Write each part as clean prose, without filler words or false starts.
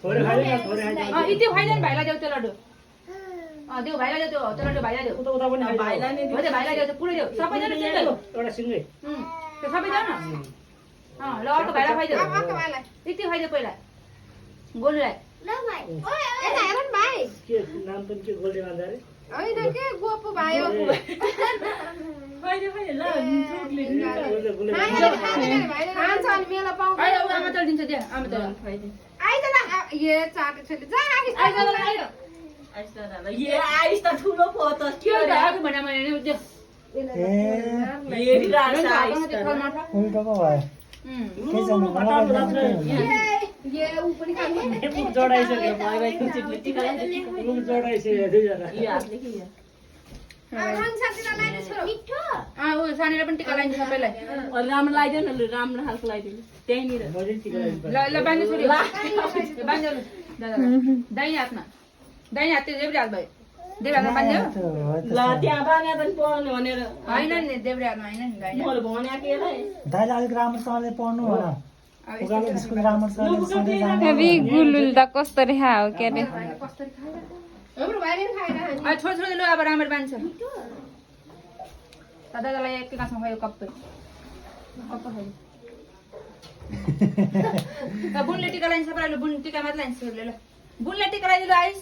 थोरै खाइले न थोरै खाइले इति भाइलाई भाइलाई देऊ त्यो लड्डु देऊ भाइलाई देऊ त्यो लड्डु भाइलाई देऊ उता उता पनि भाइलाई नै हो त्यो भाइलाई देऊ त्यो पुरै देऊ सबैजना सिङ्गै एउटा सिङ्गै त्यो सबैजना ल अर्को भाइलाई खुवाइदेऊ इति खुवाइदेऊ पहिला गोलुलाई ल भाइ ओए यता हेर न भाइ के नाम पनि के गोल्डे मान्छ अरे होइन के गोपु भाइ हो भाइले भाइ ल चोकले खान्छ अनि मेला पाउँछ आमा तल दिन्छ दिया आमा तल आइज न ये चाटे छोरी जा आइज आइस्ता ये आइस्ता ठुलो पो त के हो त अघि भने मैले त्यो हेरि राछ आइस्ता उल्टो पो भयो के जानु मलाई ये उ पनि खानु मुख जडाइसक्यो भाइ भाइ कुचिले टिका मुख जडाइसक्यो दुईजना यो हातले के यो रङ साथीलाई लाइने छोरो मिठो ऊ सानीलाई पनि टिका लगाइदिन्छ सबैलाई अलि राम्रो लगाइदियो न लु राम्रो खालको लगाइदिनु त्यहीँनिर मैले टिका ल ल बाँध्नु छोरी बाँध्नु दादा दाहिने हातमा दाहिने हात देब्रे हात भयो देब्रे हातमा बाँध्यो ल त्यहाँ बाँध्या त पर्ने भनेर होइन नि देब्रे हातमा होइन नि दाहिने मैले भने केलाई दाइले अलिक राम्रोसँगले पढ्नु होला उकालो स्कुल राम्रोसँगले सधैँ जाने अभी गुलुल त कस्तो रेहा हो के अरे हाम्रो भाइले पनि खाइरहन्छ छोड छोड लु अब राम्ररी बाँध्छ दादालाई एक काँसमा खुवायो कप्पै कप्पै खायो बुनले टिका लाइन्छ सबैलाई बुन टिका मात्र लाइन्छ सबैले ल बुनले टिका लगाइदिनु आइस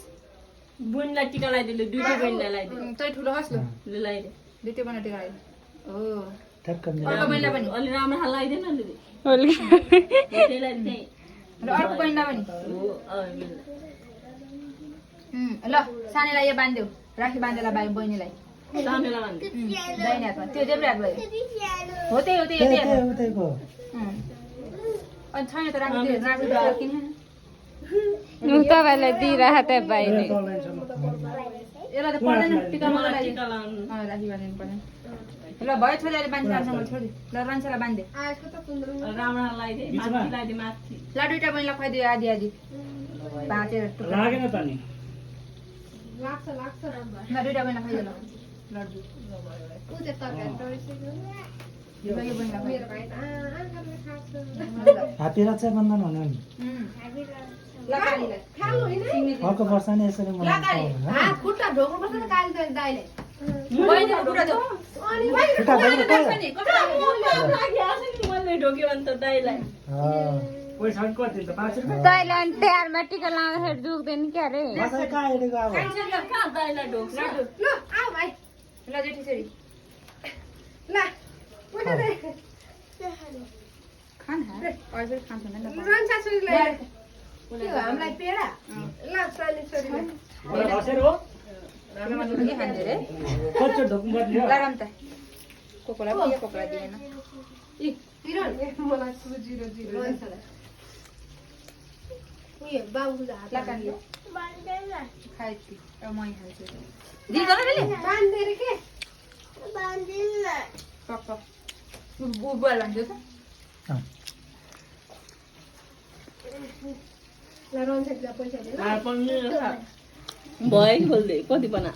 बुनलाई टिका लगाइदिनु दुईटै बहिनीलाई लगाइदिनु तै ठुलो हस् ल लु लगाइदिनु दुईटै बहिनी टिका लगाइदिनु हो ठ्याक्क अर्को बहिनीलाई पनि अलि राम्रो खाल लगाइदिनु न दिदी होली त्यहीलाई त्यही ल अर्को बहिनीलाई पनि हो ल सानीलाई यो बाँधिदेऊ राखी बाँधेला भाइ बहिनीलाई सानोलाई भन्नु दाहिने हातमा त्यो देब्रे हात भयो हो त्यही हो त्यही त्यही हात उतैको अनि छैन त राखी राखी किन तपाईँलाई दिइरहेको थियो भाइले यसलाई त पर्दैन टिका मात्र लगाइदिनु टिका लगाउनु राखी बाँधिनु पर्दैन ल भयो छोरी अहिले बाँध्छु राम्रोसँग छोडी ल रन्सालाई बाँधे आजको त सुन्दर राम्रो खाल लगाइदिए माथि लगाइदिए माथि ल दुइटा बहिनीलाई खुवाइदियो आधी आधी भाँचेर लागेन त नि लाग्छ राम्रो ल दुइटा बहिनीलाई खुवाइदियो ल लड्डु उ चाहिँ तरकारी डरिसक्यो यो बहिनीलाई मेरो भाइ त आँखाले खान्छ ह्यापी रक्षाबन्धन भन्यो नि ल कालीलाई खानु होइन अर्को वर्ष नि यसरी मनाउनु पाउनु हात खुट्टा ढोक्नुपर्छ त काली दाइले बहिनीको कुरा दो अनि भाइ खुट्टा ढोक्नु पर्यो। मैले ढोक्यो भने त दाइलाई पैसा पनि कति त 5 रुपैयाँ तैँले अनि तिहारमा टिका लाउँदाखेरि दुख्दैन क्या अरे कसै कहाँ हिँडेको अब कहाँ दाइलाई ढोक्छ ल आऊ भाइ ल जेठी छोरी ल पुरा दे खान अहिले खान्छ नि रन्सा छोरीलाई हामीलाई पेडा ल सानी छोरीलाई मलाई बसेर हो के खान्छ रे कच्चो ढोक्नु पर्ने हो ल राम त कोकोला दिए कोकोला दिएन तिरन मलाई 200 रन्सालाई उयो बाबुको हात ल काली खाइछु अब मै खान्छु दिदी गरेले बान्धेर के पक पक बुबुल भन्छु त ल रन्सा पैसा दे ल पनि भयो खोल्दै कति बना